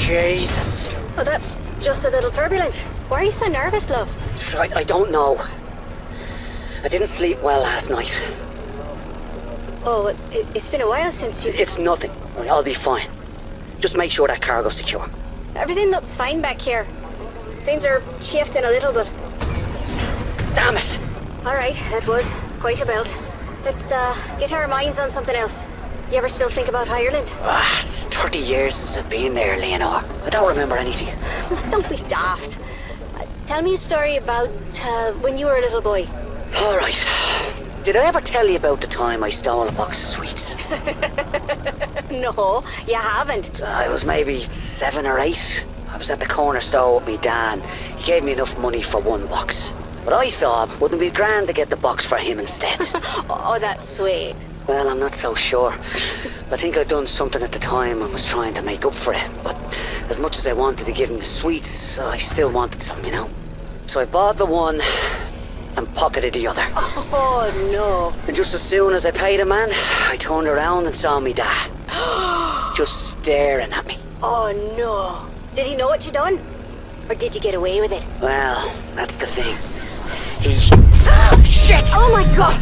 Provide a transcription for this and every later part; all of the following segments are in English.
Jesus. Oh, that's just a little turbulent. Why are you so nervous, love? I don't know. I didn't sleep well last night. Oh, it's been a while since you... It's nothing. I'll be fine. Just make sure that cargo's secure. Everything looks fine back here. Things are shifting a little bit. Damn it! Alright, that was quite a belt. Let's get our minds on something else. You ever still think about Ireland? It's 30 years since I've been there, Leonor. I don't remember anything. Don't be daft. Tell me a story about when you were a little boy. Alright. Did I ever tell you about the time I stole a box of sweets? No, you haven't. I was maybe 7 or 8. I was at the corner store with me dad. He gave me enough money for one box. But I thought, wouldn't it be grand to get the box for him instead? Oh, that's sweet. Well, I'm not so sure. I think I'd done something at the time and was trying to make up for it. But as much as I wanted to give him the sweets, I still wanted some, you know. So I bought the one and pocketed the other. Oh, no. And just as soon as I paid the man, I turned around and saw me dad. Just staring at me. Oh, no. Did he know what you done? Or did you get away with it? Well, that's the thing. He... Shit! Oh, my God!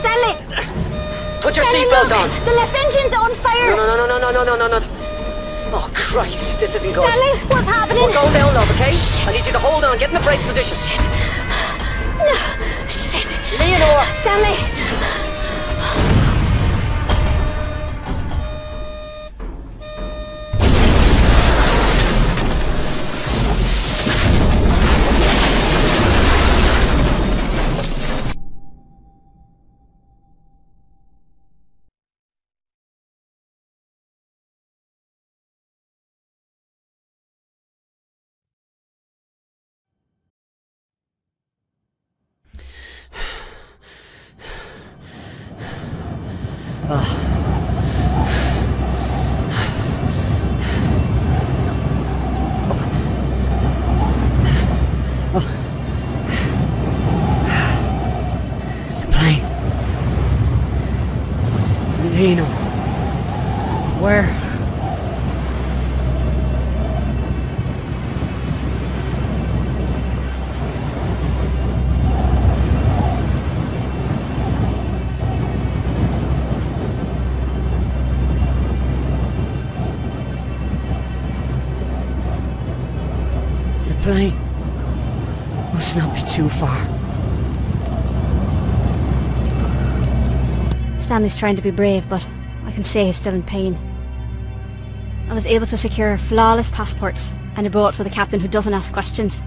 Stanley! Put your seatbelt on! The left engine's on fire! No. Oh, Christ, this isn't good. Stanley, what's happening? We're going down, love, okay? I need you to hold on, get in the brake position. No. Shit. Leonor! Stanley! Leno. Where? The plane must not be too far. Stanley's trying to be brave, but I can say he's still in pain. I was able to secure flawless passports and a boat for the captain who doesn't ask questions.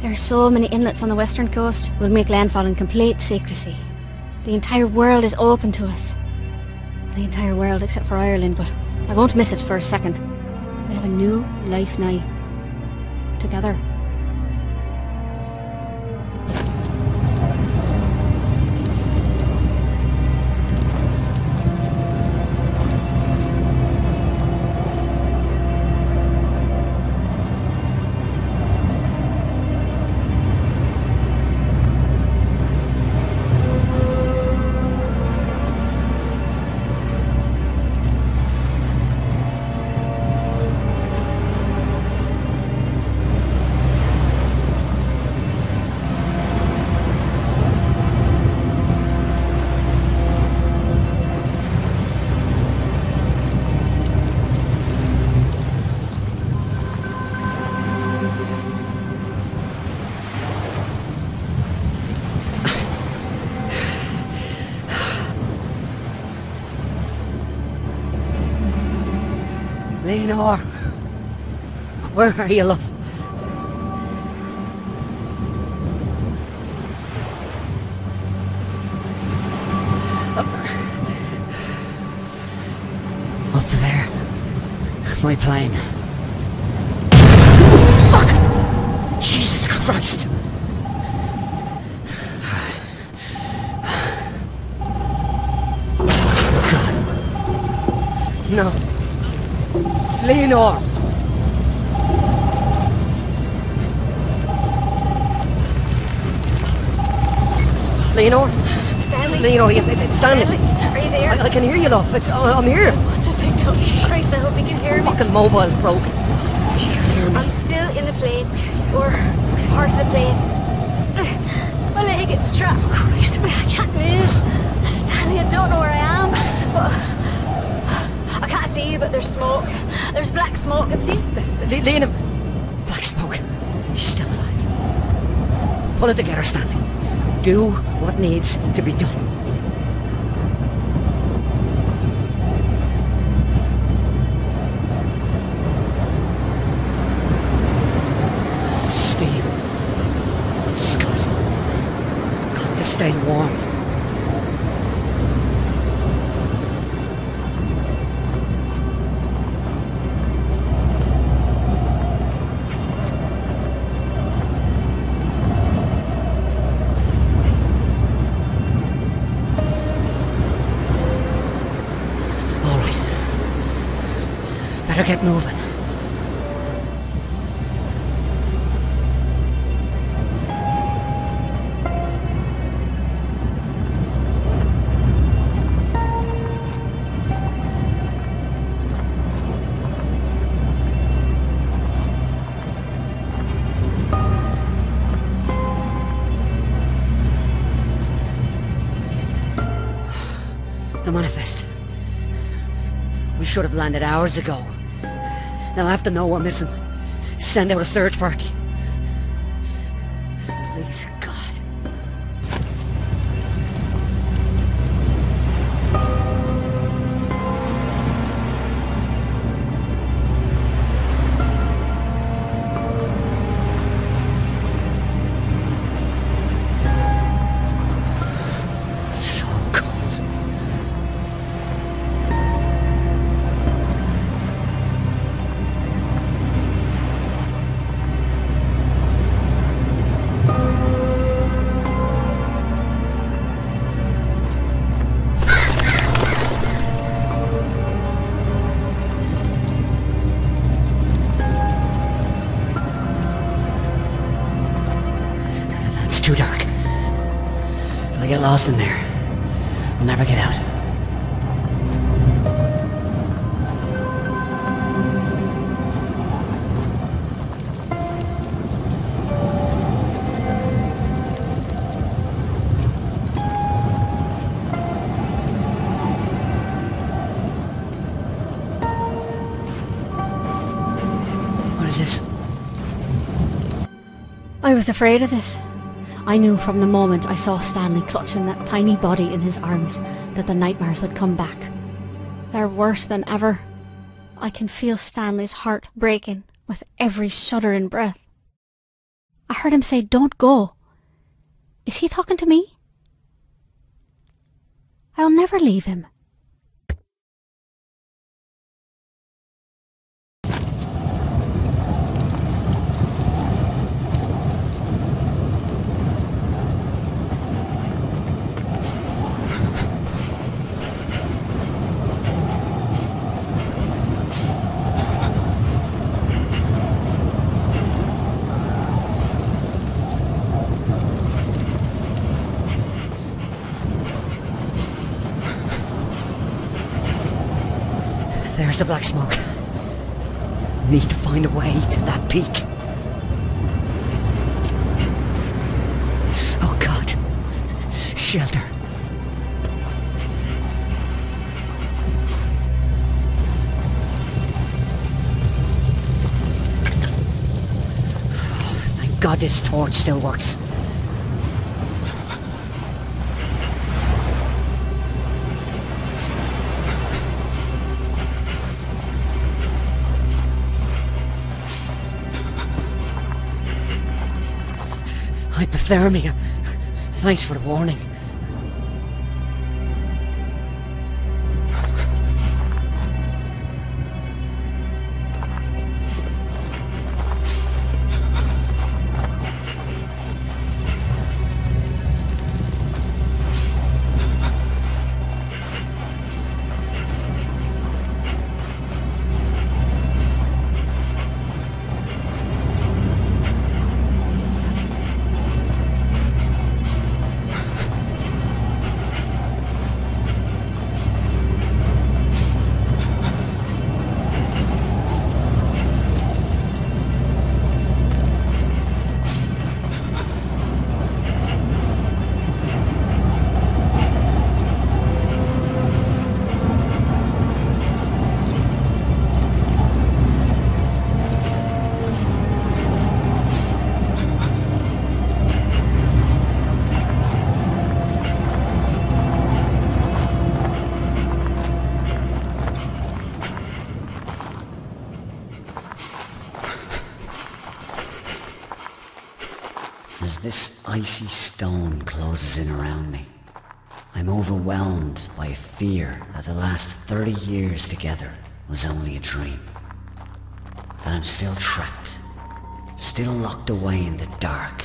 There are so many inlets on the western coast. We'll make landfall in complete secrecy. The entire world is open to us. The entire world except for Ireland, but I won't miss it for a second. We have a new life now. Together. Leonor, where are you, love? Up there, my plane. Fuck! Jesus Christ! Oh God! No. Leonor! Leonor? Stanley? Leonor, yes, it's Stanley. Are you there? I can hear you, love. I'm here. Christ, I hope you can hear me. Fucking mobile's broken. She can't hear me. I'm still in the plane. Or part of the plane. My leg is trapped. Christ. I can't move. Stanley, I don't know where I am. But I can't see you, but there's smoke. There's black smoke. Lena! Black smoke. She's still alive. Pull it together, Stanley. Do what needs to be done. Steam. Scott. Got to stay warm. All right. Better get moving. The manifest. We should have landed hours ago. They'll have to know we're missing. Send out a search party. Please, God. So cold. It's too dark. If I get lost in there, I'll never get out. What is this? I was afraid of this. I knew from the moment I saw Stanley clutching that tiny body in his arms that the nightmares had come back. They're worse than ever. I can feel Stanley's heart breaking with every shuddering breath. I heard him say, "Don't go." Is he talking to me? I'll never leave him. There's the black smoke. Need to find a way to that peak. Oh God. Shelter. Oh, thank God this torch still works. Hypothermia. Thanks for the warning. this icy stone closes in around me. I'm overwhelmed by a fear that the last 30 years together was only a dream. That I'm still trapped, still locked away in the dark.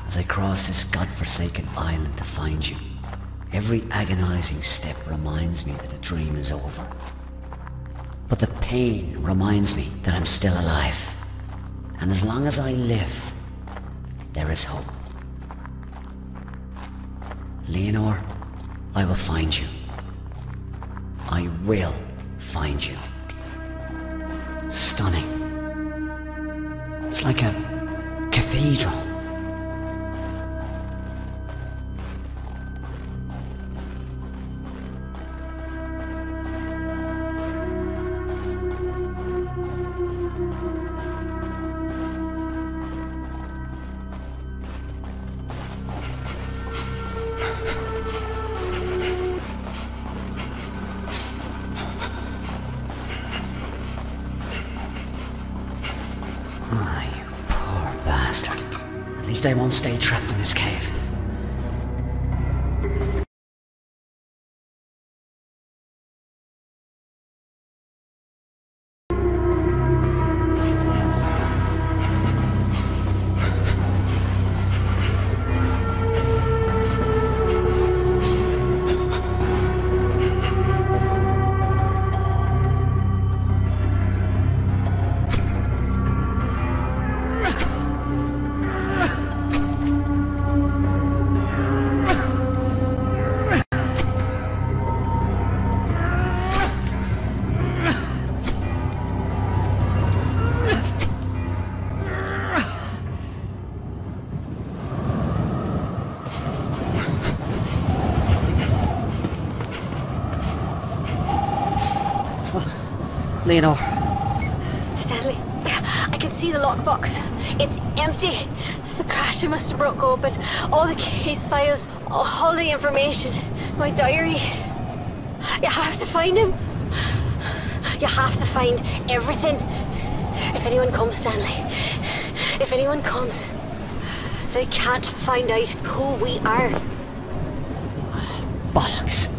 As I cross this godforsaken island to find you, every agonizing step reminds me that the dream is over. But the pain reminds me that I'm still alive. And as long as I live, there is hope. Leonore, I will find you. I will find you. Stunning. It's like a cathedral. I won't stay trapped in this cave. Leonore. Stanley, I can see the lockbox. It's empty. The crasher must have broke open. All the case files, all the information. My diary. You have to find him. You have to find everything. If anyone comes, Stanley. If anyone comes, they can't find out who we are. Bollocks.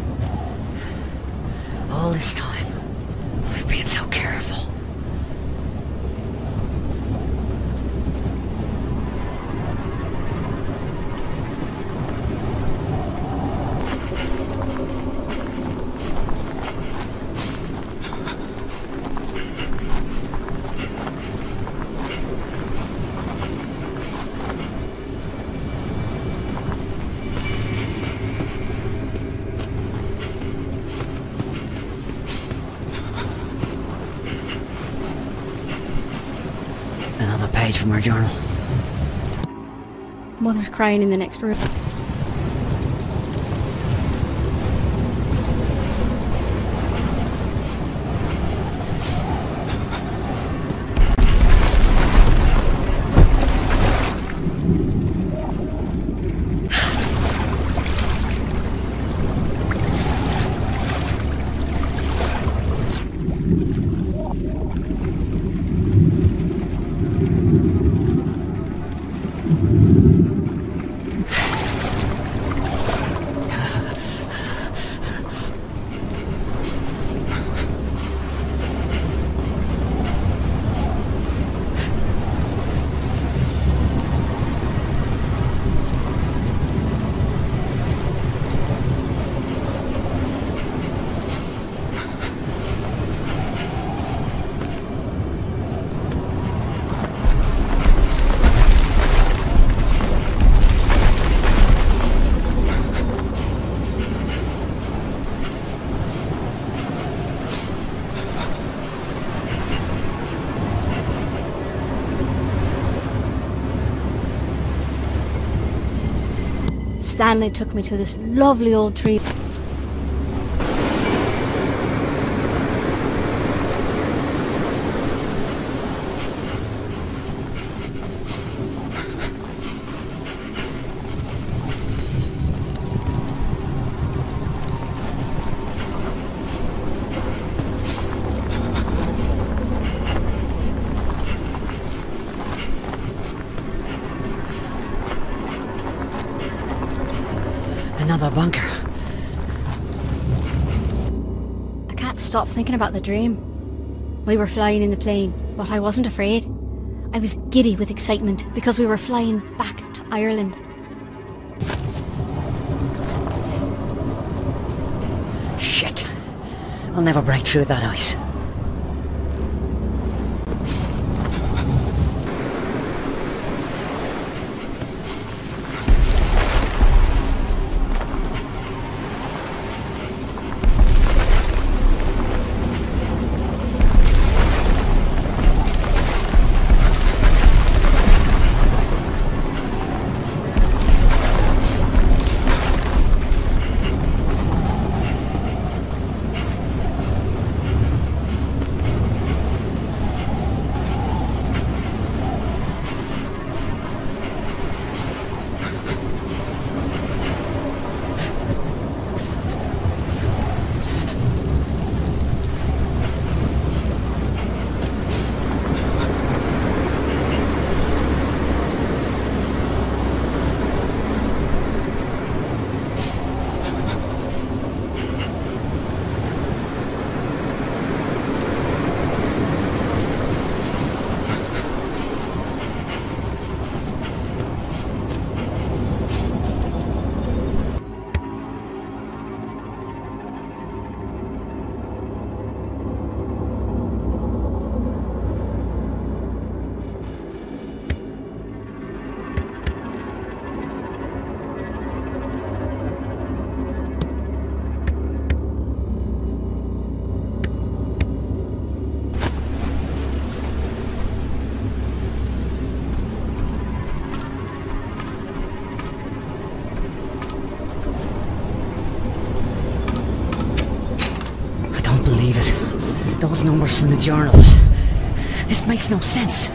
All this time, we've been so careful. Another page from our journal. Mother's crying in the next room. Stanley took me to this lovely old tree. Another bunker. I can't stop thinking about the dream. We were flying in the plane, but I wasn't afraid. I was giddy with excitement because we were flying back to Ireland. Shit. I'll never break through that ice. Those numbers from the journal. This makes no sense.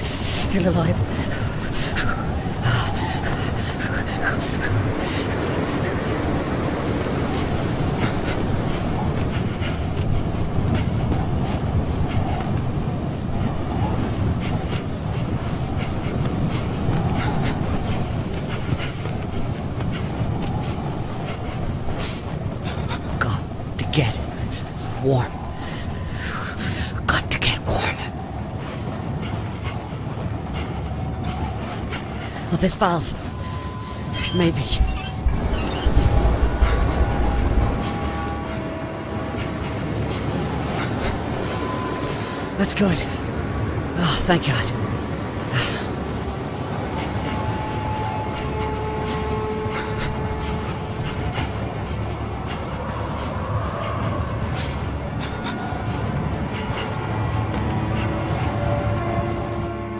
Still alive. Got to get warm. Got to get warm. Oh, this valve. Maybe. That's good. Oh, thank God.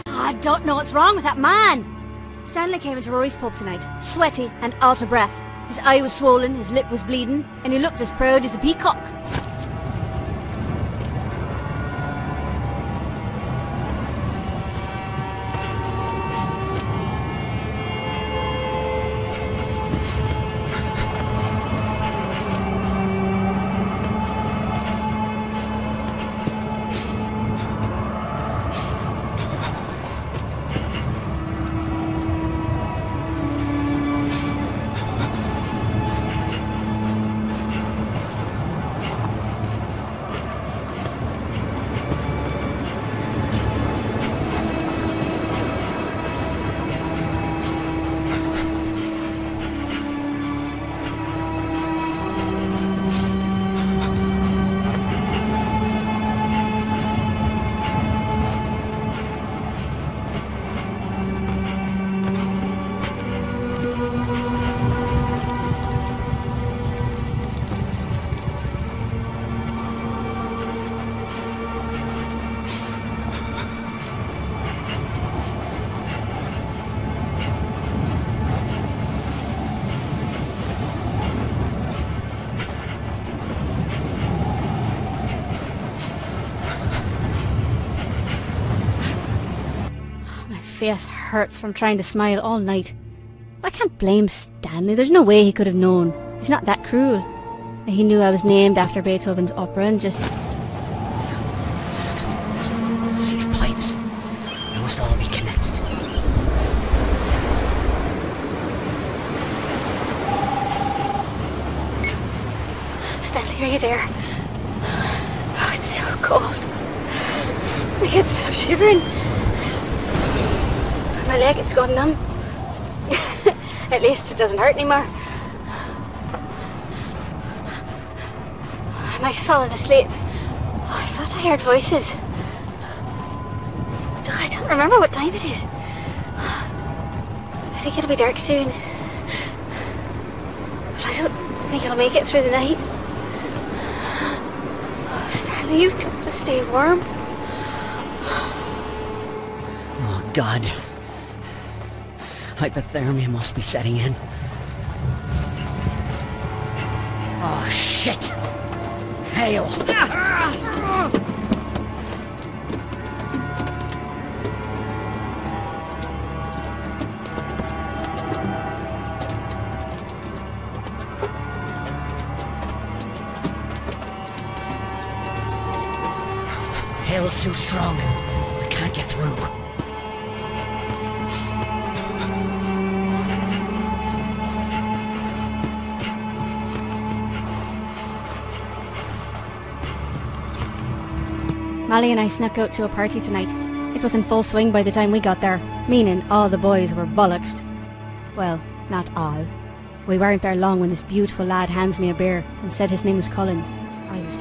I don't know what's wrong with that man. Stanley came into Rory's pub tonight, sweaty and out of breath. His eye was swollen, his lip was bleeding, and he looked as proud as a peacock. face hurts from trying to smile all night. I can't blame Stanley. There's no way he could have known. He's not that cruel. He knew I was named after Beethoven's opera and just... These pipes, they must all be connected. Stanley, are you there? Oh, it's so cold. I get so shivering. My leg, it's gone numb. At least it doesn't hurt anymore. I might have fallen asleep. Oh, I thought I heard voices. I don't remember what time it is. I think it'll be dark soon. But I don't think I'll make it through the night. Stanley, you've got to stay warm. Oh, God. Hypothermia must be setting in. Oh, shit! Hail! Hail's too strong. I can't get through. Molly and I snuck out to a party tonight. It was in full swing by the time we got there, meaning all the boys were bollocksed. Well, not all. We weren't there long when this beautiful lad hands me a beer and said his name was Colin. I was...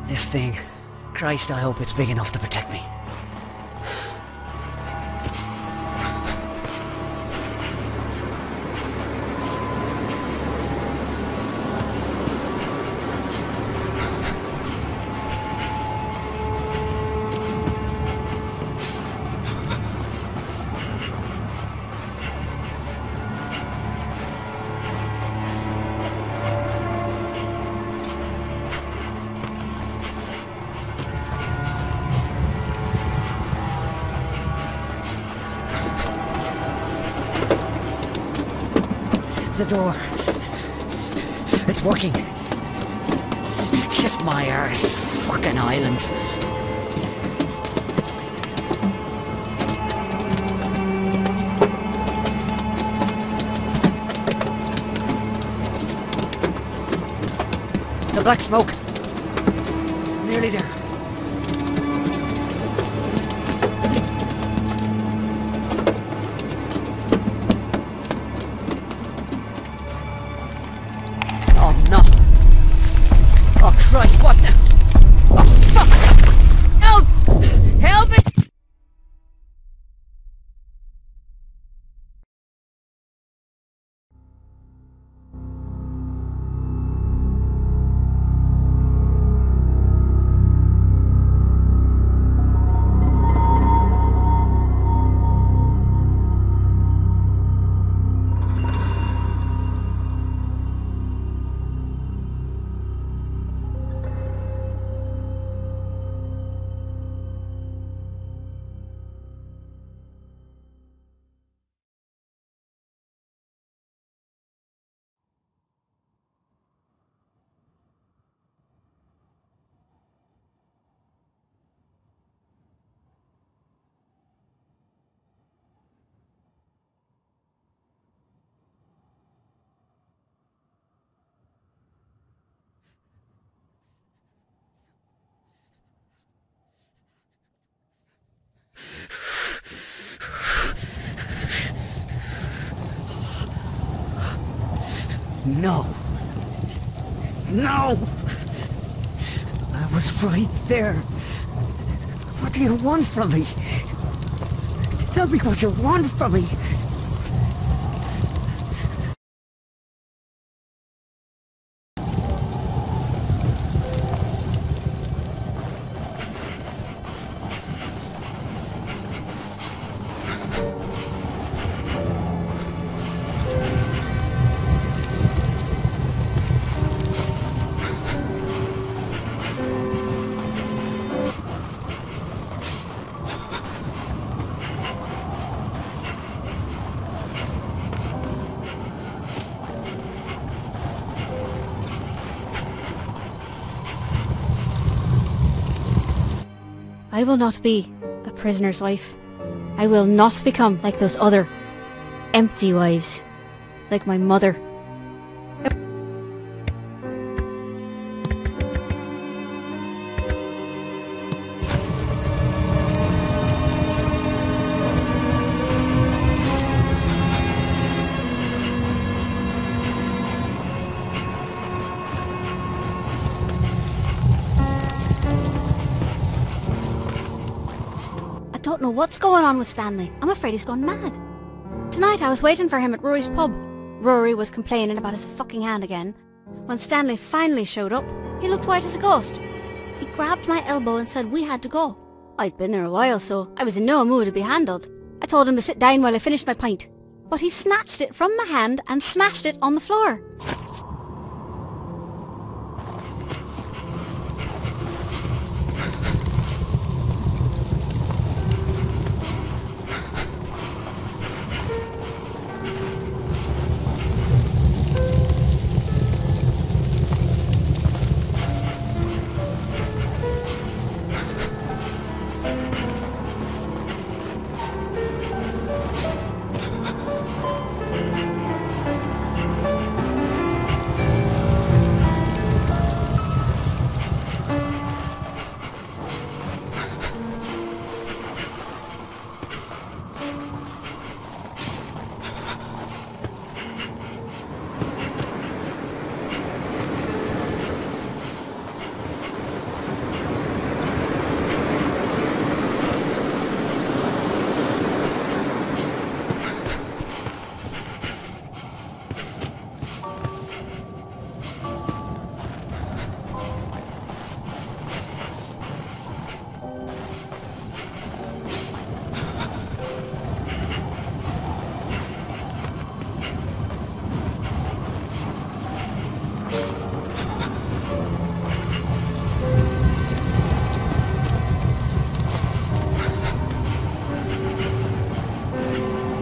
This thing. Christ, I hope it's big enough to protect me. The door. It's working. Kiss my arse. Fucking island. The black smoke. Nearly there. Christ, what the... Oh, fuck! Help! Help me! No. No! I was right there. What do you want from me? Tell me what you want from me. I will not be a prisoner's wife. I will not become like those other empty wives, like my mother. I don't know what's going on with Stanley. I'm afraid he's gone mad. Tonight I was waiting for him at Rory's pub. Rory was complaining about his fucking hand again. When Stanley finally showed up, he looked white as a ghost. He grabbed my elbow and said we had to go. I'd been there a while, so I was in no mood to be handled. I told him to sit down while I finished my pint. But he snatched it from my hand and smashed it on the floor.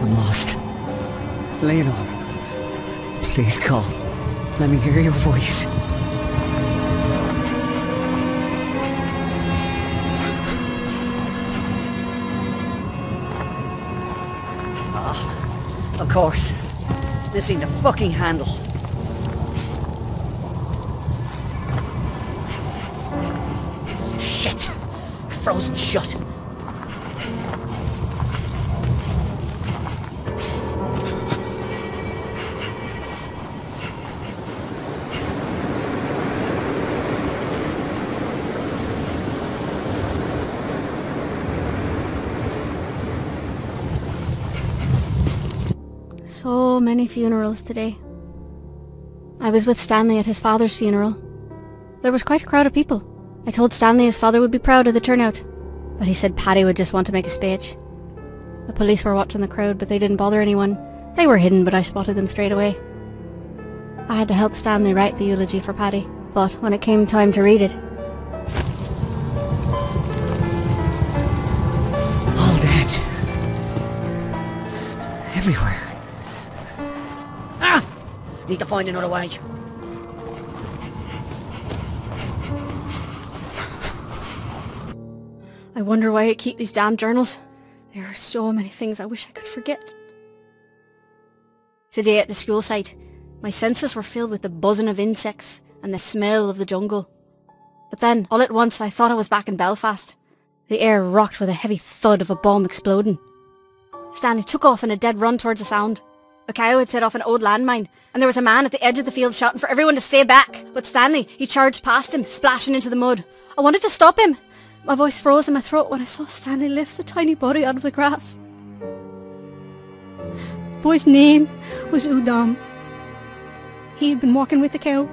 I'm lost. Leonor, please call. Let me hear your voice. Ah, of course. This ain't a fucking handle. Shit! Frozen shut. So many funerals today. I was with Stanley at his father's funeral. There was quite a crowd of people. I told Stanley his father would be proud of the turnout, but he said Paddy would just want to make a speech. The police were watching the crowd, but they didn't bother anyone. They were hidden, but I spotted them straight away. I had to help Stanley write the eulogy for Paddy, but when it came time to read it... All dead. Everywhere. Ah! Need to find another way. I wonder why I keep these damn journals. There are so many things I wish I could forget. Today at the school site, my senses were filled with the buzzing of insects and the smell of the jungle. But then, all at once, I thought I was back in Belfast. The air rocked with a heavy thud of a bomb exploding. Stanley took off in a dead run towards the sound. A cow had set off an old landmine, and there was a man at the edge of the field shouting for everyone to stay back. But Stanley, he charged past him, splashing into the mud. I wanted to stop him. My voice froze in my throat when I saw Stanley lift the tiny body out of the grass. The boy's name was Udom. He had been walking with the cow.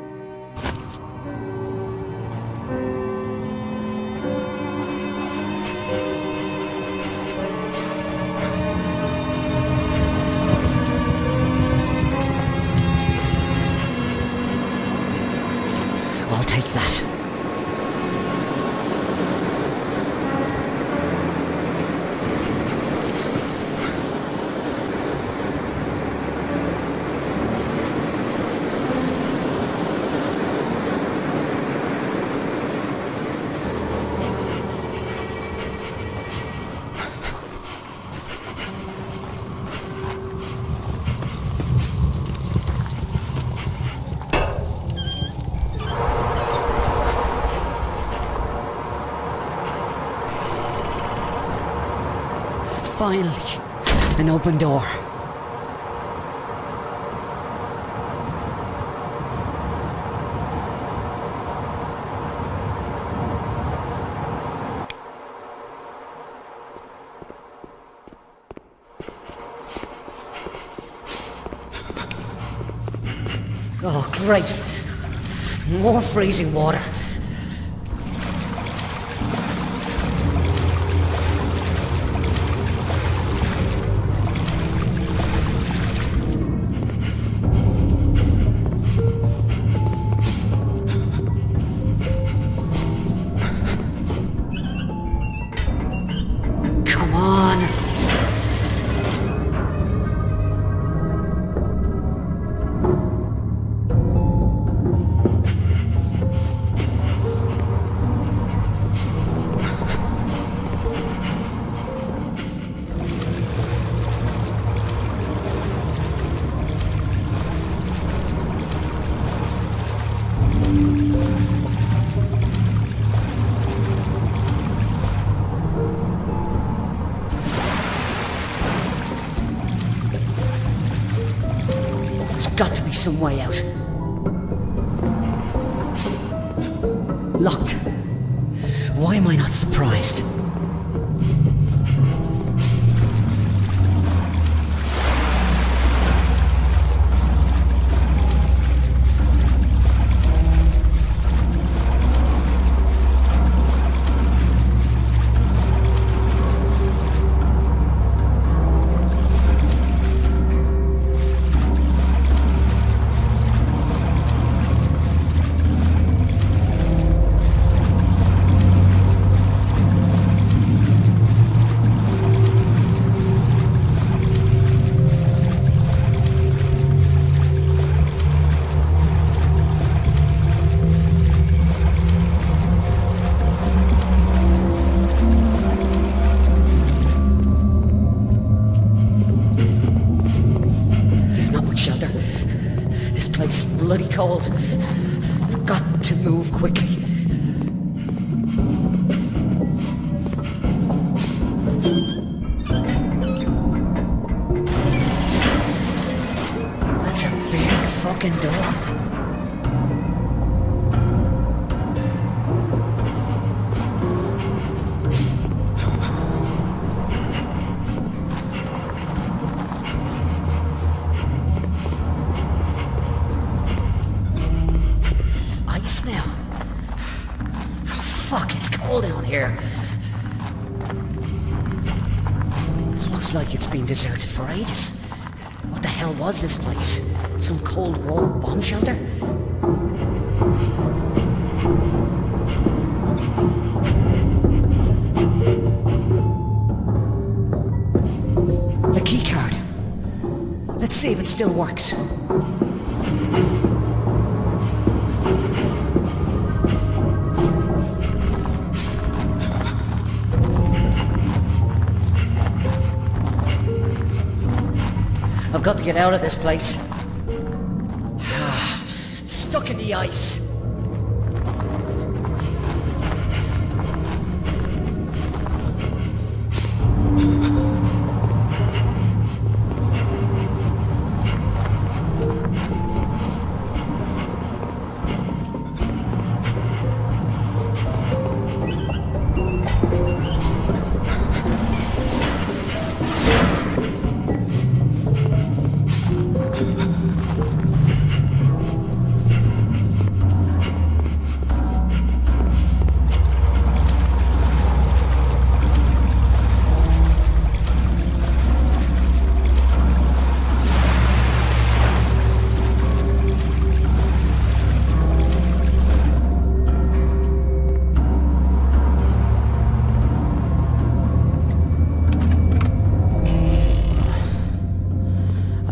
I'll take that. Finally, an open door. Oh, great. More freezing water. Got to be some way out. Locked. Why am I not surprised? Bloody cold. I've got to move quickly. That's a big fucking door. Down here. Looks like it's been deserted for ages. What the hell was this place? Some Cold War bomb shelter? A key card. Let's see if it still works. I've got to get out of this place. Stuck in the ice.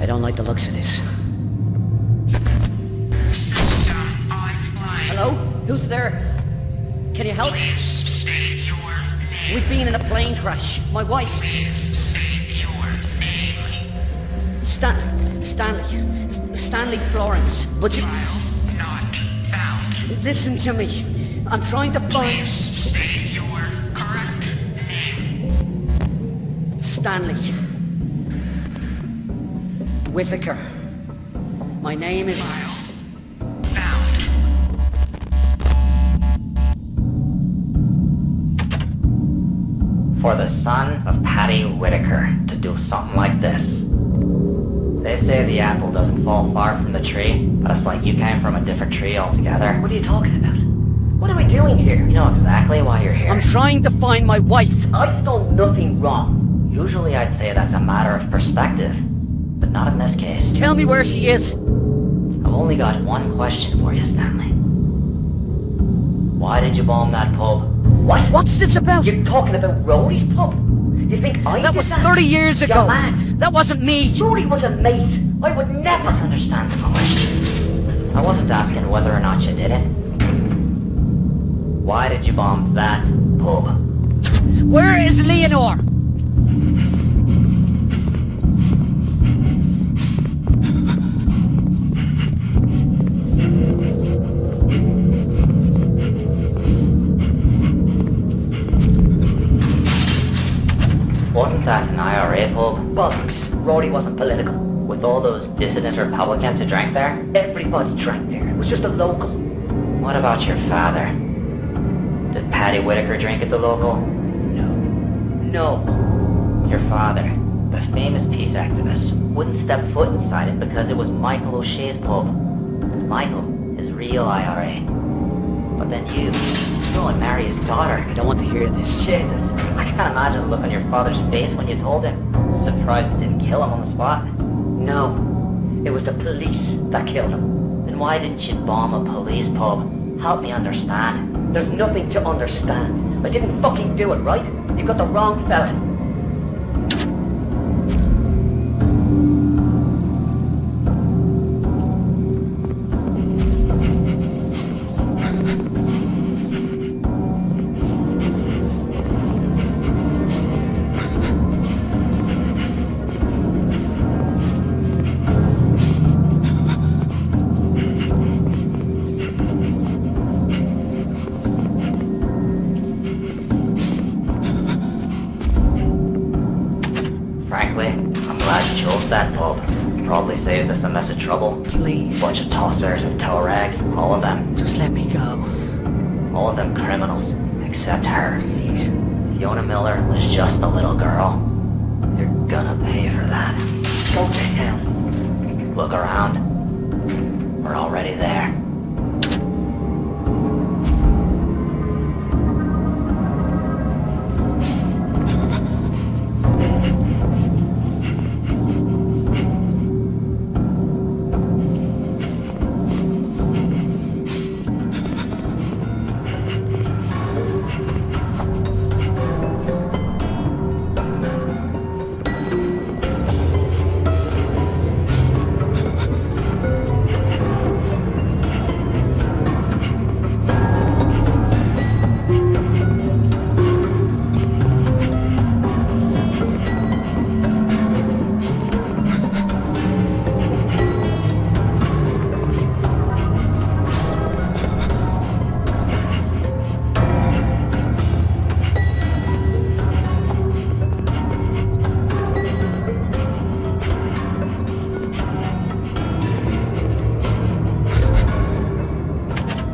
I don't like the looks of this. Hello? Who's there? Can you help? Please state your name. We've been in a plane crash. My wife. Please state your name. Stanley Florence. But you... File not found. Listen to me. I'm trying to find... Please state your correct name. Stanley Whitaker. My name is... File found. For the son of Patty Whitaker to do something like this. They say the apple doesn't fall far from the tree, but it's like you came from a different tree altogether. What are you talking about? What are we doing here? You know exactly why you're here. I'm trying to find my wife. I've done nothing wrong. Usually I'd say that's a matter of perspective, but not in this case. Tell me where she is. I've only got one question for you, Stanley. Why did you bomb that pub? What? What's this about? You're talking about Rhodey's pub? You think I That did was that? 30 years You're ago. mad. That wasn't me. Rhodey was a mate. I would never understand the question. I wasn't asking whether or not you did it. Why did you bomb that pub? Where is Leonore? Wasn't that an IRA pub? Bollocks. Rhodey wasn't political. With all those dissident Republicans who drank there? Everybody drank there. It was just a local. What about your father? Did Patty Whitaker drink at the local? No. Your father, the famous peace activist, wouldn't step foot inside it because it was Michael O'Shea's pub. And Michael is real IRA. But then you go and marry his daughter. I don't want to hear this. Jesus, I can't imagine the look on your father's face when you told him. Surprised it didn't kill him on the spot. No, it was the police that killed him. Then why didn't you bomb a police pub? Help me understand. There's nothing to understand. I didn't fucking do it, right? You got the wrong fella. Frankly, I'm glad you chose that pub. Probably saved us a mess of trouble. Please. Bunch of tossers and tow rags, all of them. Just let me go. All of them criminals, except her. Please. Fiona Miller was just a little girl. You're gonna pay for that. Go to hell. Look around. We're already there.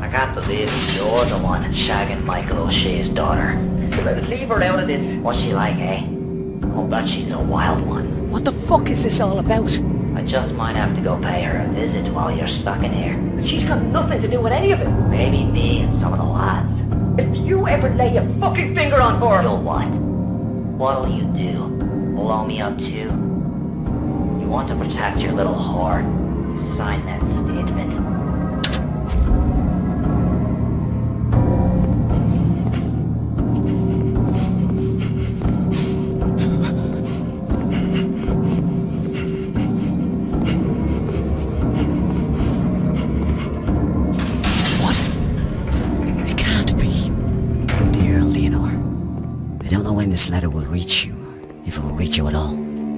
I can't believe you're the one shagging Michael O'Shea's daughter. Leave her out of this. What's she like, eh? I'll bet she's a wild one. What the fuck is this all about? I just might have to go pay her a visit while you're stuck in here. She's got nothing to do with any of it. Maybe me and some of the lads. If you ever lay a fucking finger on her... You'll what? What'll you do? Blow me up too? You want to protect your little whore? Sign that statement. This letter will reach you, if it will reach you at all.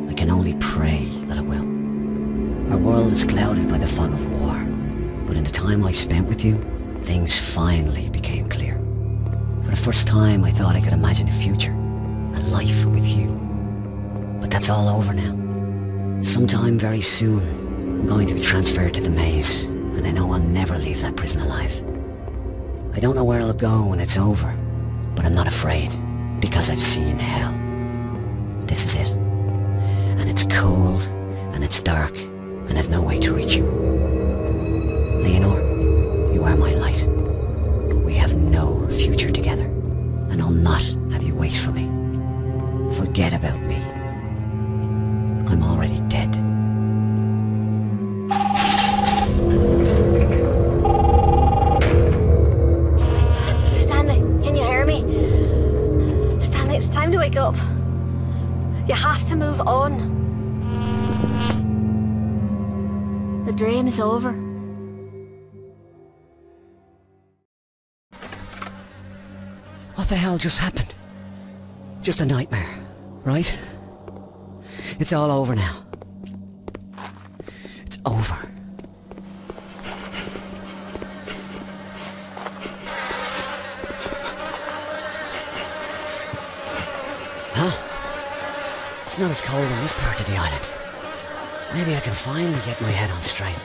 I can only pray that it will. Our world is clouded by the fog of war, but in the time I spent with you, things finally became clear. For the first time I thought I could imagine a future, a life with you. But that's all over now. Sometime very soon, I'm going to be transferred to the maze, and I know I'll never leave that prison alive. I don't know where I'll go when it's over, but I'm not afraid. Because I've seen hell. This is it. And it's cold, and it's dark, and I've no way to reach you. Leonore, you are my light. But we have no future together, and I'll not have you wait for me. Forget about me. I'm already dead. Stanley, can you hear me? It's time to wake up. You have to move on. The dream is over. What the hell just happened? Just a nightmare, right? It's all over now. It's over. Huh? It's not as cold in this part of the island. Maybe I can finally get my head on straight.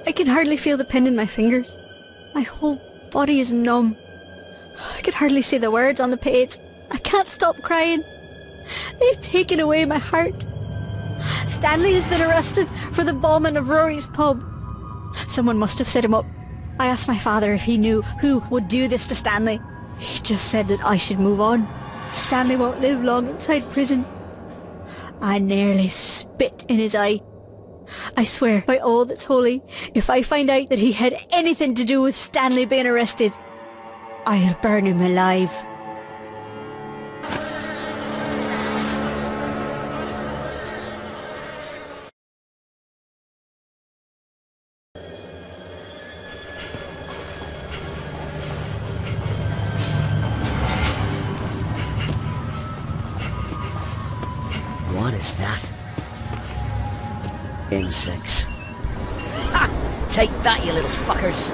I can hardly feel the pin in my fingers. My whole body is numb. I can hardly see the words on the page. I can't stop crying. They've taken away my heart. Stanley has been arrested for the bombing of Rory's pub. Someone must have set him up. I asked my father if he knew who would do this to Stanley. He just said that I should move on. Stanley won't live long inside prison. I nearly spit in his eye. I swear by all that's holy, if I find out that he had anything to do with Stanley being arrested, I'll burn him alive. What is that? Insects. Ha! Take that, you little fuckers!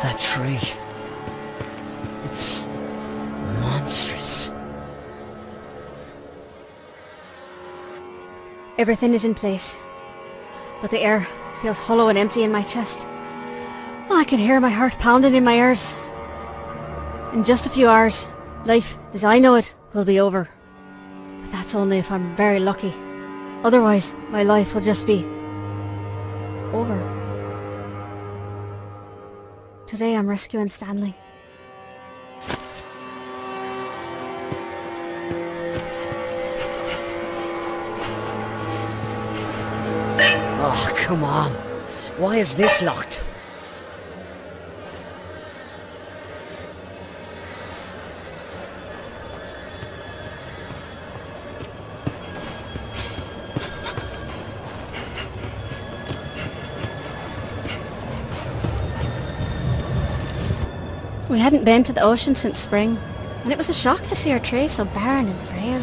That tree. It's monstrous. Everything is in place, but the air feels hollow and empty in my chest. Oh, I can hear my heart pounding in my ears. In just a few hours, life as I know it will be over. But that's only if I'm very lucky. Otherwise, my life will just be over. Today I'm rescuing Stanley. Oh, come on. Why is this locked? We hadn't been to the ocean since spring, and it was a shock to see our tray so barren and frail.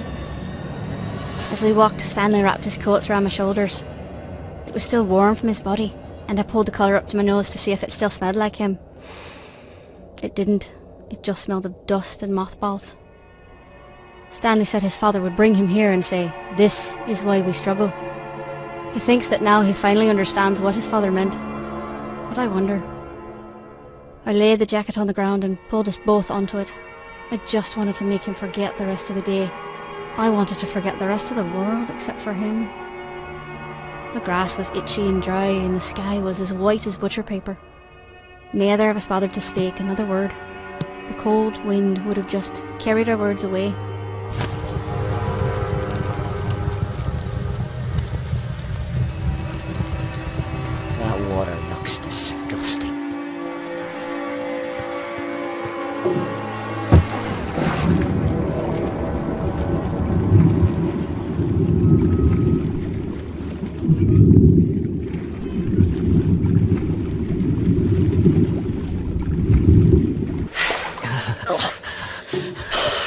As we walked, Stanley wrapped his coat around my shoulders. It was still warm from his body, and I pulled the collar up to my nose to see if it still smelled like him. It didn't. It just smelled of dust and mothballs. Stanley said his father would bring him here and say, "This is why we struggle." He thinks that now he finally understands what his father meant. But I wonder. I laid the jacket on the ground and pulled us both onto it. I just wanted to make him forget the rest of the day. I wanted to forget the rest of the world except for him. The grass was itchy and dry and the sky was as white as butcher paper. Neither of us bothered to speak another word. The cold wind would have just carried our words away. That water looks disgusting.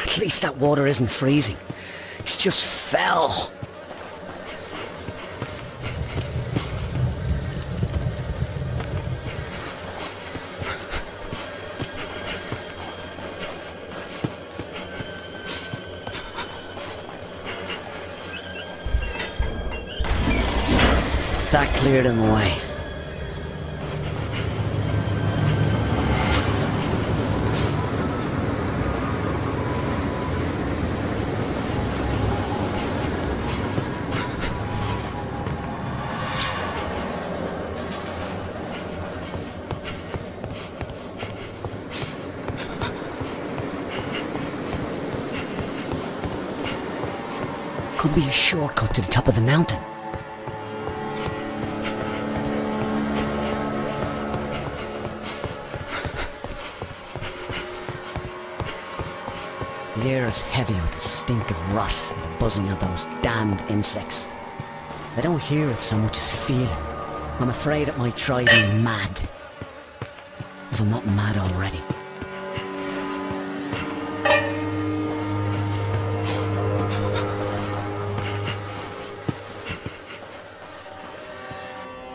At least that water isn't freezing. It's just foul. That cleared him away. Could be a shortcut to the top of the mountain. The air is heavy with the stink of rot and the buzzing of those damned insects. I don't hear it so much as feel it. I'm afraid it might drive me mad. If I'm not mad already.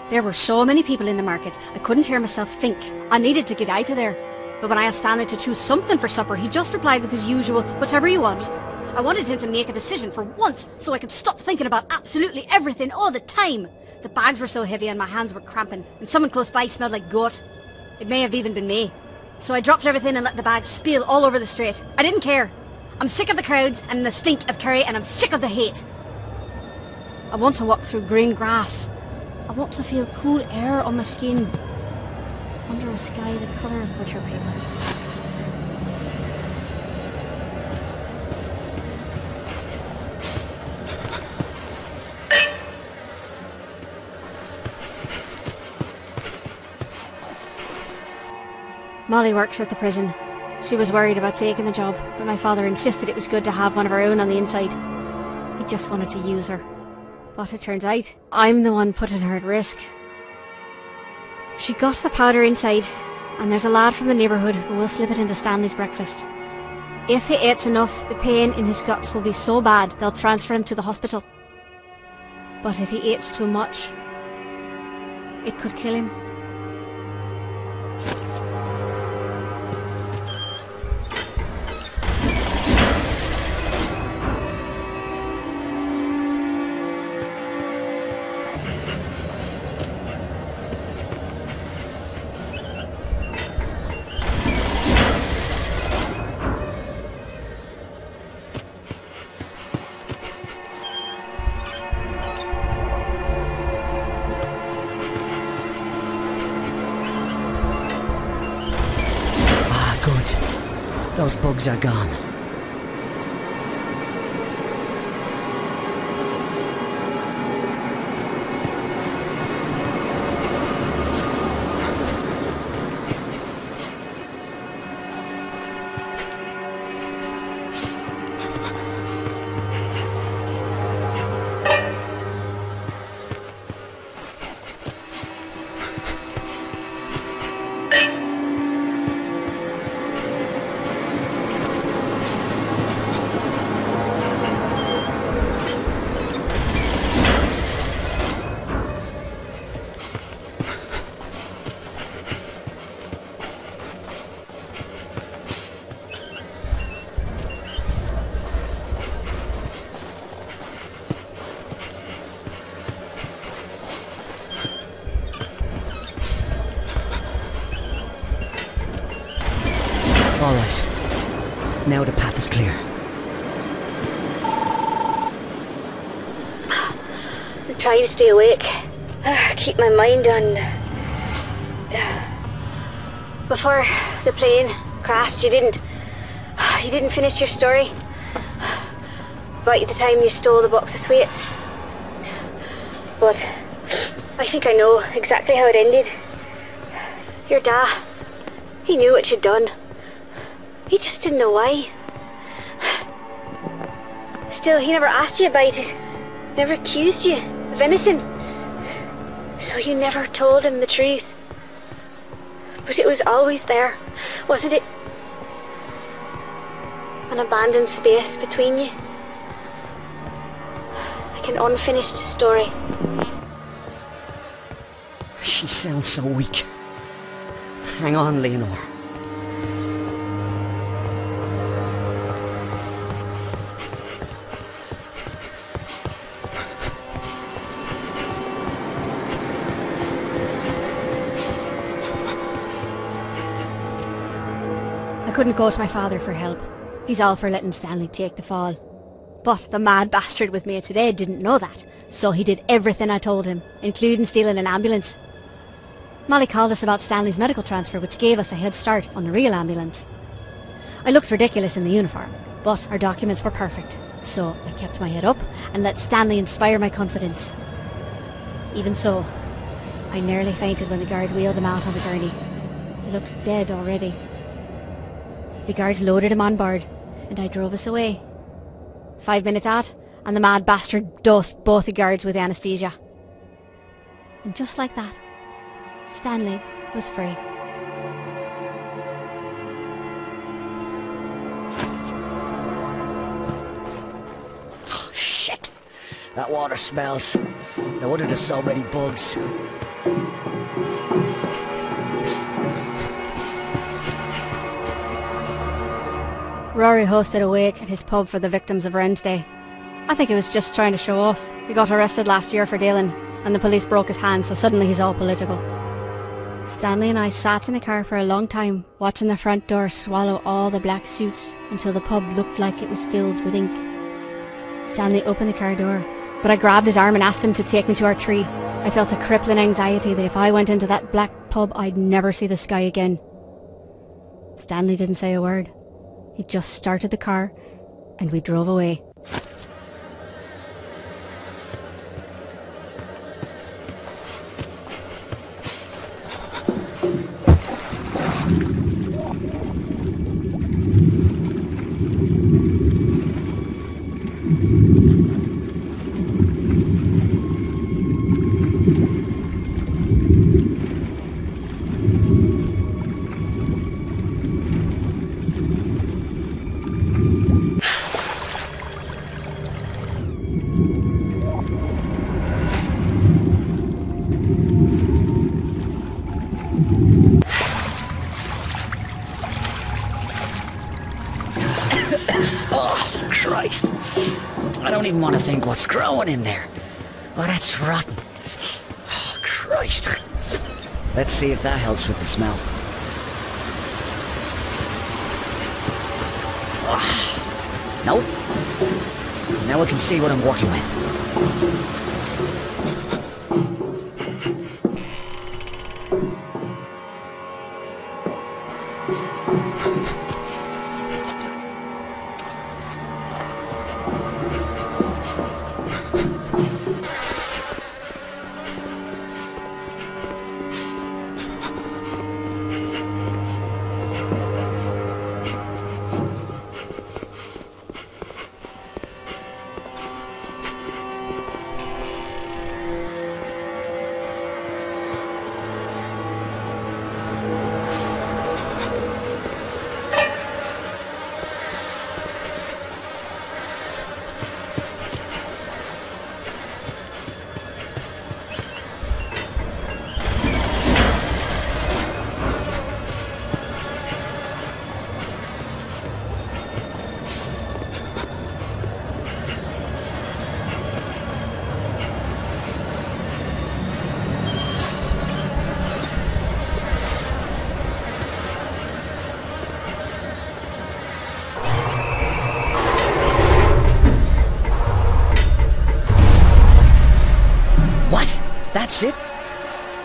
There were so many people in the market, I couldn't hear myself think. I needed to get out of there. But when I asked Stanley to choose something for supper, he just replied with his usual, whatever you want. I wanted him to make a decision for once, so I could stop thinking about absolutely everything all the time. The bags were so heavy and my hands were cramping, and someone close by smelled like goat. It may have even been me. So I dropped everything and let the bags spill all over the street. I didn't care. I'm sick of the crowds and the stink of curry, and I'm sick of the hate. I want to walk through green grass. I want to feel cool air on my skin. Under a sky the colour of butcher paper. Molly works at the prison. She was worried about taking the job, but my father insisted it was good to have one of our own on the inside. He just wanted to use her. But it turns out, I'm the one putting her at risk. She got the powder inside, and there's a lad from the neighbourhood who will slip it into Stanley's breakfast. If he eats enough, the pain in his guts will be so bad they'll transfer him to the hospital. But if he eats too much, it could kill him. Those bugs are gone. All right. Now the path is clear. I'm trying to stay awake. Keep my mind on... Before the plane crashed, you didn't finish your story about the time you stole the box of sweets. But I think I know exactly how it ended. Your dad, he knew what you'd done. He just didn't know why. Still, he never asked you about it. Never accused you of anything. So you never told him the truth. But it was always there, wasn't it? An abandoned space between you. Like an unfinished story. She sounds so weak. Hang on, Leonor. I couldn't go to my father for help. He's all for letting Stanley take the fall. But the mad bastard with me today didn't know that, so he did everything I told him, including stealing an ambulance. Molly called us about Stanley's medical transfer, which gave us a head start on the real ambulance. I looked ridiculous in the uniform, but our documents were perfect, so I kept my head up and let Stanley inspire my confidence. Even so, I nearly fainted when the guards wheeled him out on the gurney. He looked dead already. The guards loaded him on board, and I drove us away. 5 minutes out, and the mad bastard dosed both the guards with anaesthesia. And just like that, Stanley was free. Oh, shit! That water smells. No wonder there's so many bugs. Rory hosted a wake at his pub for the victims of Wednesday. I think he was just trying to show off. He got arrested last year for dealing, and the police broke his hand, so suddenly he's all political. Stanley and I sat in the car for a long time, watching the front door swallow all the black suits until the pub looked like it was filled with ink. Stanley opened the car door, but I grabbed his arm and asked him to take me to our tree. I felt a crippling anxiety that if I went into that black pub, I'd never see the sky again. Stanley didn't say a word. He just started the car, and we drove away. Oh, Christ. I don't even want to think what's growing in there. Oh, that's rotten. Oh, Christ. Let's see if that helps with the smell. Oh, nope. Now I can see what I'm working with.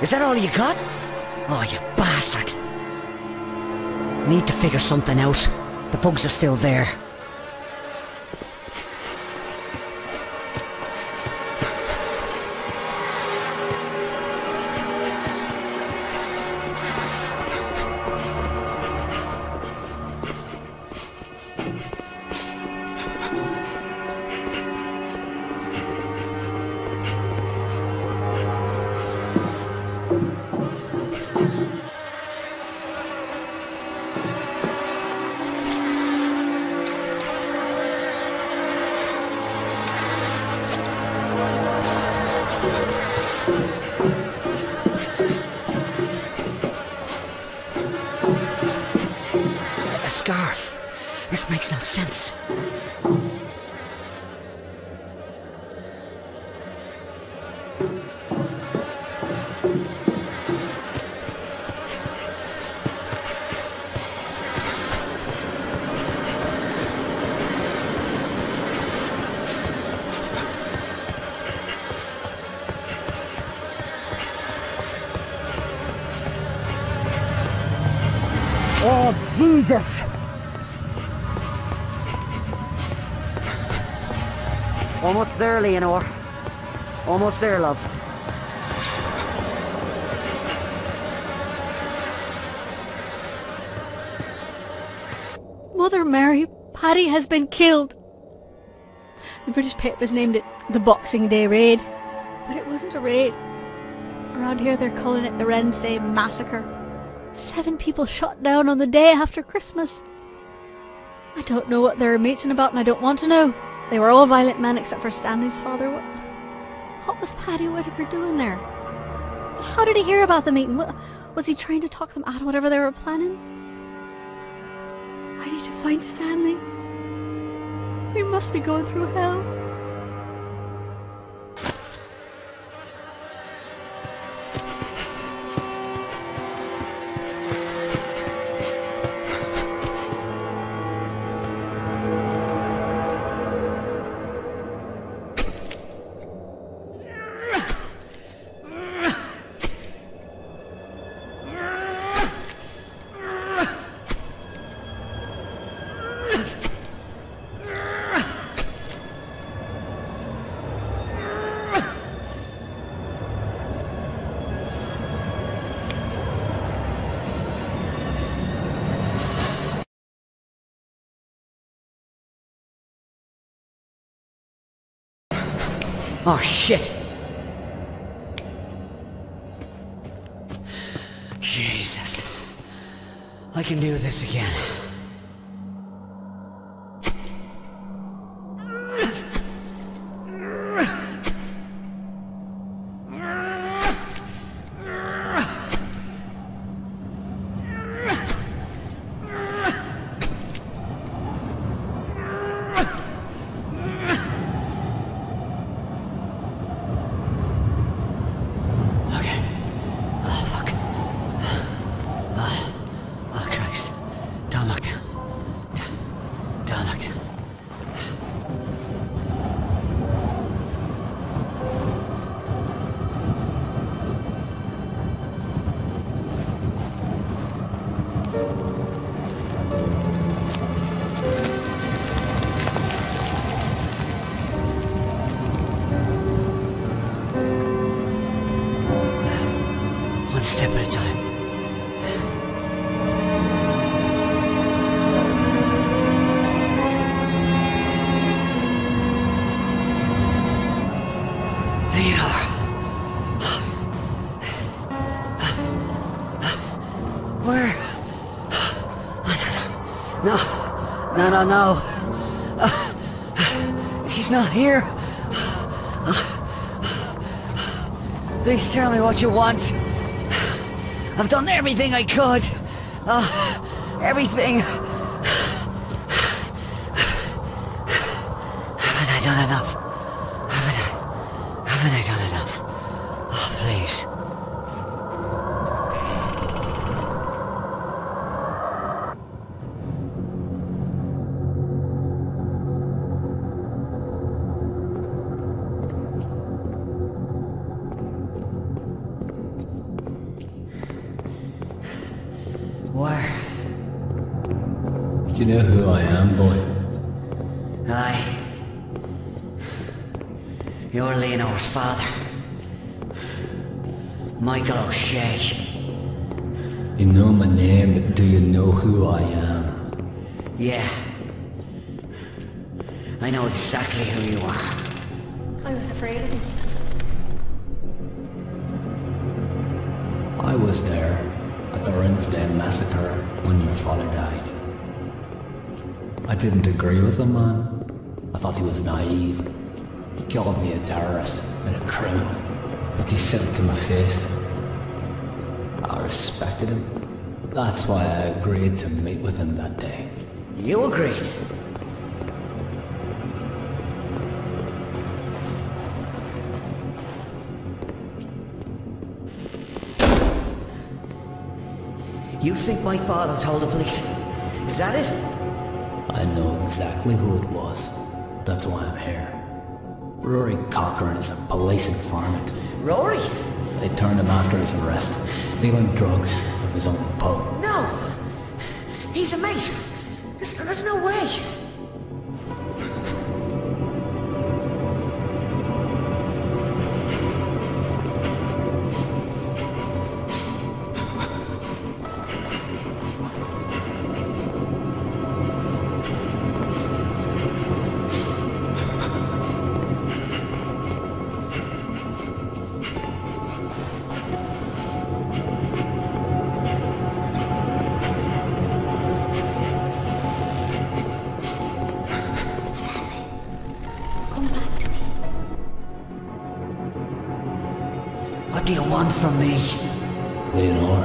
Is that all you got? Oh, you bastard. Need to figure something out. The bugs are still there. A scarf. This makes no sense. Oh, Jesus! Almost there, Leonore. Almost there, love. Mother Mary, Paddy has been killed. The British papers named it the Boxing Day Raid. But it wasn't a raid. Around here they're calling it the Wren's Day Massacre. 7 people shot down on the day after Christmas. I don't know what they're meeting about and I don't want to know. They were all violent men except for Stanley's father. What was Paddy Whittaker doing there? How did he hear about the meeting? Was he trying to talk them out of whatever they were planning? I need to find Stanley. We must be going through hell. Oh, shit! Jesus. I can do this again. One step at a time. Leonore. Where? No. She's not here. Please tell me what you want. I've done everything I could. Everything. Haven't I done enough? Haven't I done enough? Oh, please. Where? Do you know who I am, boy? Aye. You're Leonor's father. Michael O'Shea. You know my name, but do you know who I am? Yeah. I know exactly who you are. I was afraid of this. I was there at the Rinsden massacre when your father died. I didn't agree with him, man. I thought he was naive. He called me a terrorist and a criminal, but he said it to my face. I respected him. That's why I agreed to meet with him that day. You agreed? You think my father told the police? Is that it? I know exactly who it was. That's why I'm here. Rory Cochrane is a police informant. Rory? They turned him after his arrest, dealing drugs of his own pub. No! He's a mate! There's no way! What do you want from me? Leonor,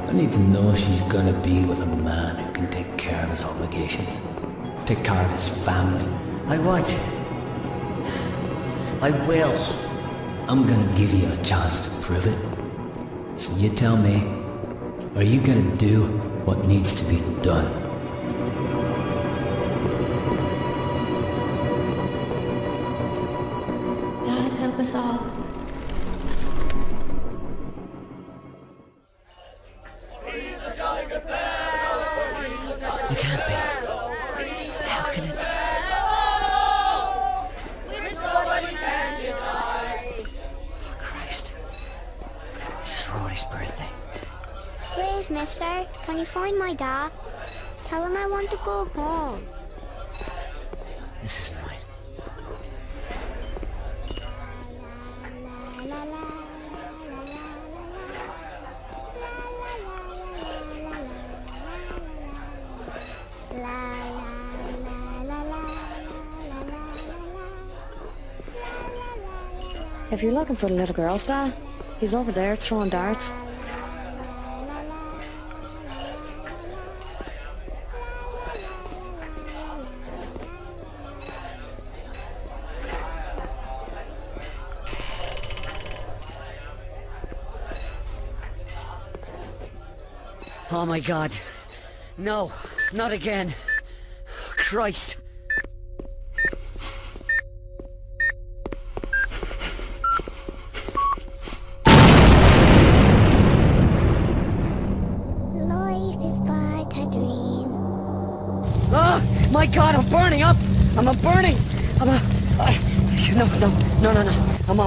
I need to know she's gonna be with a man who can take care of his obligations. Take care of his family. I would. I will. I'm gonna give you a chance to prove it. So you tell me, are you gonna do what needs to be done? God help us all. You can't be. How can it? Oh, Christ. This is Rory's birthday. Please, mister, can you find my dad? Tell him I want to go home. This isn't right. If you're looking for the little girl's dad, he's over there throwing darts. Oh my God. No, not again. Christ. Life is but a dream. Oh my God, I'm burning up. I'm burning. No.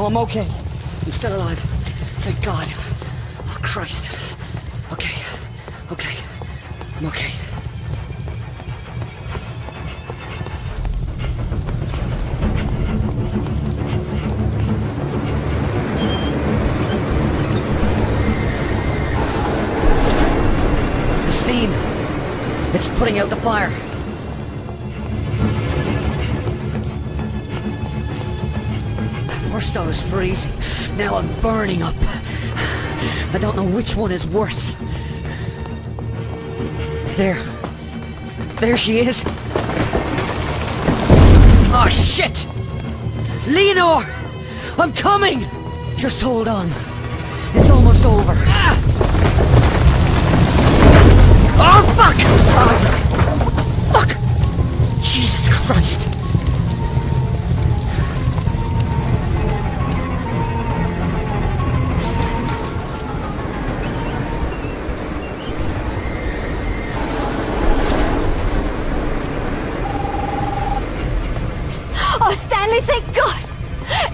I'm okay. I'm still alive. Thank God. Oh Christ. Okay. I'm okay. The steam. It's putting out the fire. First I was freezing. Now I'm burning up. I don't know which one is worse. There she is. Oh shit! Leonor! I'm coming! Just hold on. It's almost over. Ah! Oh fuck! Oh, fuck! Jesus Christ! Stanley, thank God!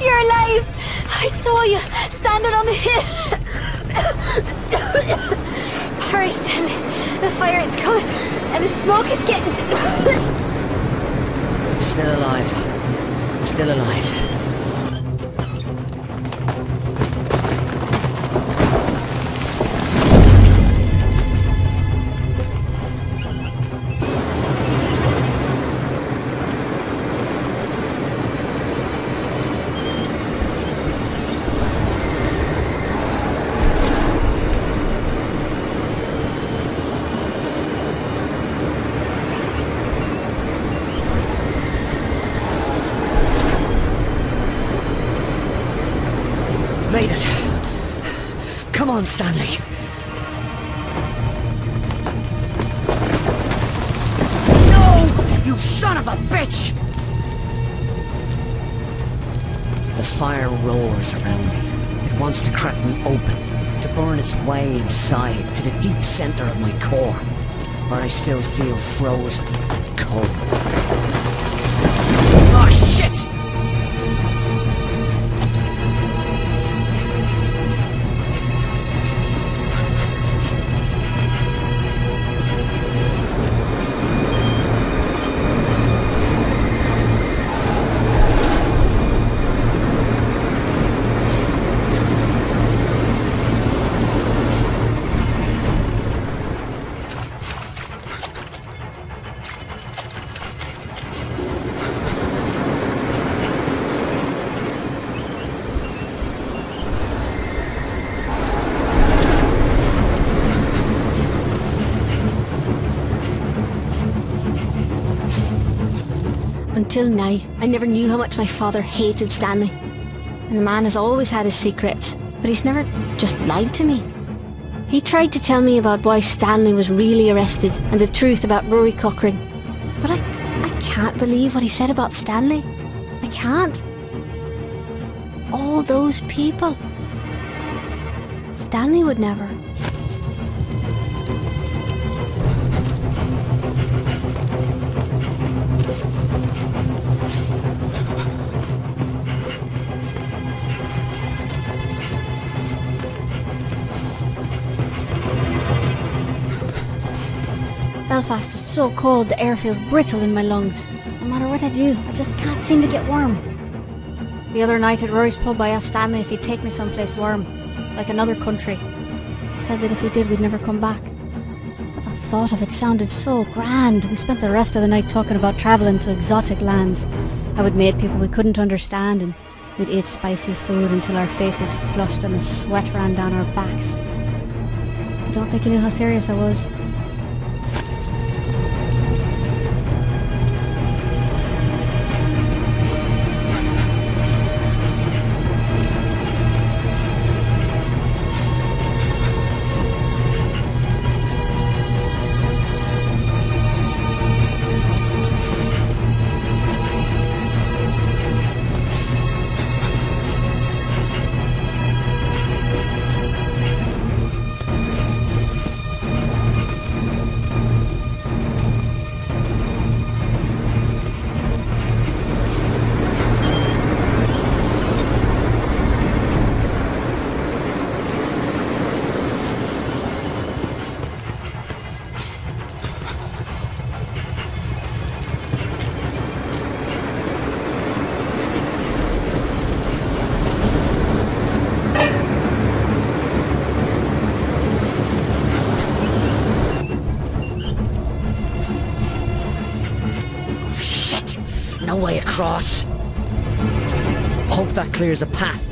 You're alive! I saw you standing on the hill! Hurry, Stanley. The fire is coming, and the smoke is getting... Still alive. Still alive. Made it. Come on, Stanley. No! You son of a bitch! The fire roars around me. It wants to crack me open, to burn its way inside to the deep center of my core, where I still feel frozen and cold. Oh, shit! Until now, I never knew how much my father hated Stanley. And the man has always had his secrets, but he's never just lied to me. He tried to tell me about why Stanley was really arrested and the truth about Rory Cochrane. But I can't believe what he said about Stanley. I can't. All those people. Stanley would never. Belfast is so cold the air feels brittle in my lungs. No matter what I do, I just can't seem to get warm. The other night at Rory's pub I asked Stanley if he'd take me someplace warm, like another country. He said that if we did we'd never come back. But the thought of it sounded so grand. We spent the rest of the night talking about travelling to exotic lands, how we'd made people we couldn't understand, and we'd ate spicy food until our faces flushed and the sweat ran down our backs. I don't think he knew how serious I was. No way across. Hope that clears a path.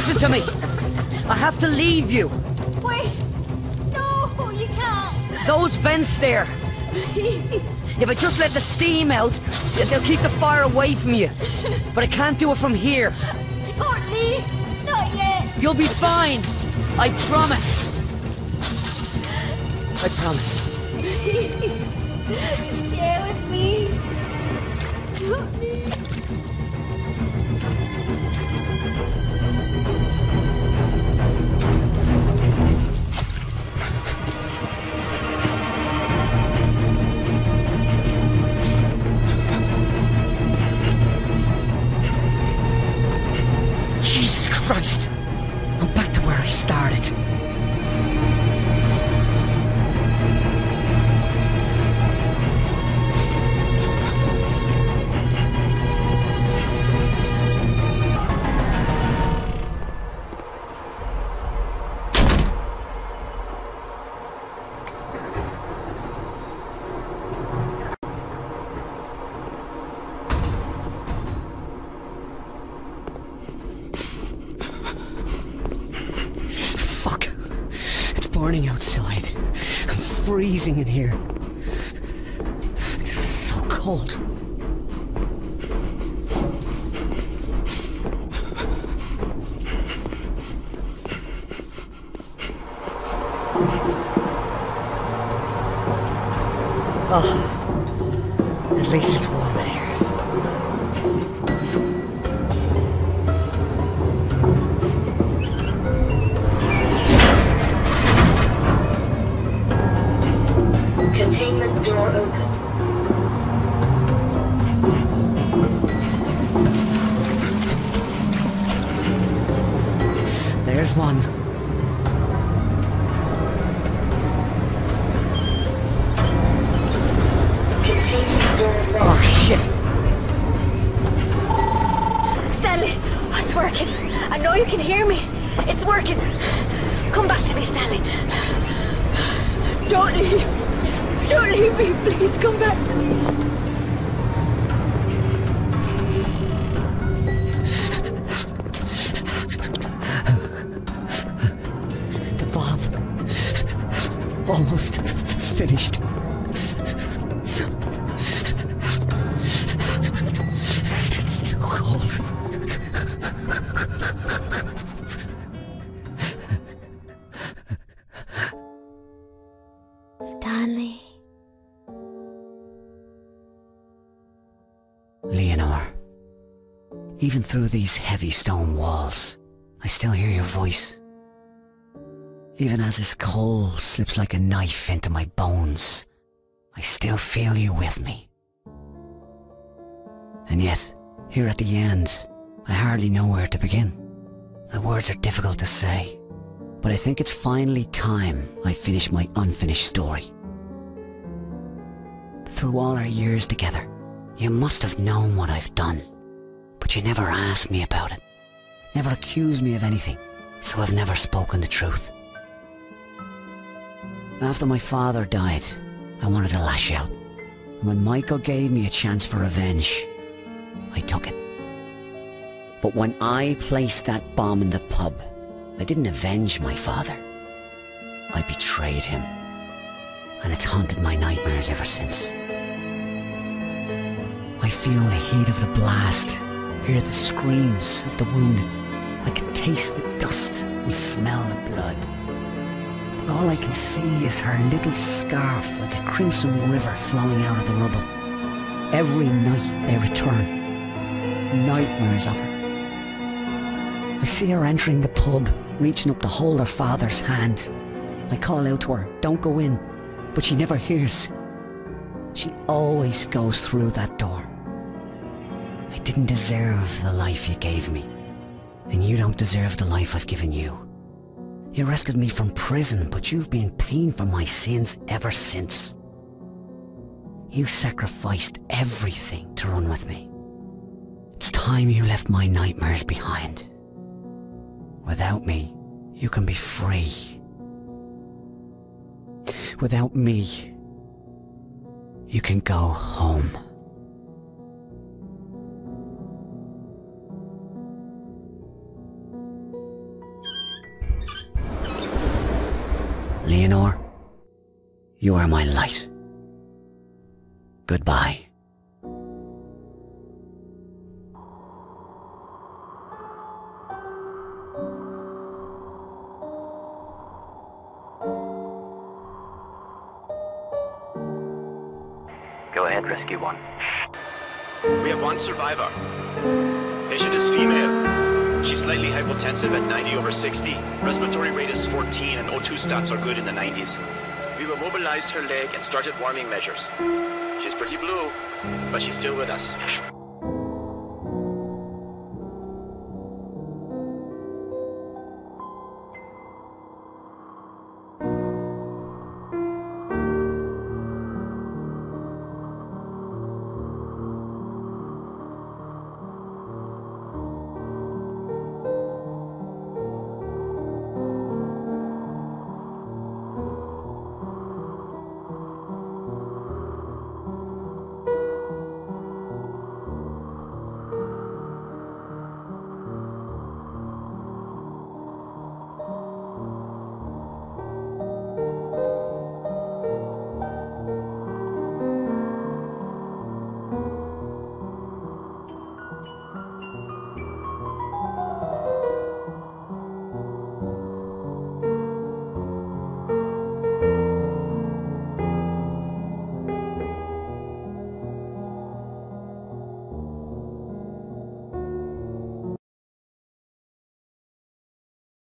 Listen to me! I have to leave you! Wait! No, you can't! Those vents there! Please! If I just let the steam out, they'll keep the fire away from you. But I can't do it from here. Don't leave! Not yet! You'll be fine! I promise! I promise. Please! Stay with me! Don't leave! Jesus Christ! I'm back to where I started. Burning outside. I'm freezing in here. It's so cold. Oh, at least it's warm in here. Containment door open. There's one. Containment door locked. Oh shit! Stanley, it's working. I know you can hear me. It's working. Come back to me, Stanley. Don't leave. Don't leave me, please. Come back to me. The valve. Almost finished. It's still cold. Stanley. Leonore, even through these heavy stone walls, I still hear your voice. Even as this cold slips like a knife into my bones, I still feel you with me. And yet, here at the end, I hardly know where to begin. The words are difficult to say, but I think it's finally time I finish my unfinished story. Through all our years together, you must have known what I've done, but you never asked me about it, never accused me of anything, so I've never spoken the truth. After my father died, I wanted to lash out, and when Michael gave me a chance for revenge, I took it. But when I placed that bomb in the pub, I didn't avenge my father. I betrayed him, and it's haunted my nightmares ever since. I feel the heat of the blast, hear the screams of the wounded. I can taste the dust and smell the blood. But all I can see is her little scarf like a crimson river flowing out of the rubble. Every night they return, nightmares of her. I see her entering the pub, reaching up to hold her father's hand. I call out to her, don't go in, but she never hears. She always goes through that door. I didn't deserve the life you gave me, and you don't deserve the life I've given you. You rescued me from prison, but you've been paying for my sins ever since. You sacrificed everything to run with me. It's time you left my nightmares behind. Without me, you can be free. Without me, you can go home. Leonore, you are my light. Goodbye. Go ahead, Rescue 1. We have one survivor. Patient is female. She's slightly hypotensive at 90/60. Respiratory rate is 14 and O2 stats are good in the 90s. We've immobilized her leg and started warming measures. She's pretty blue, but she's still with us.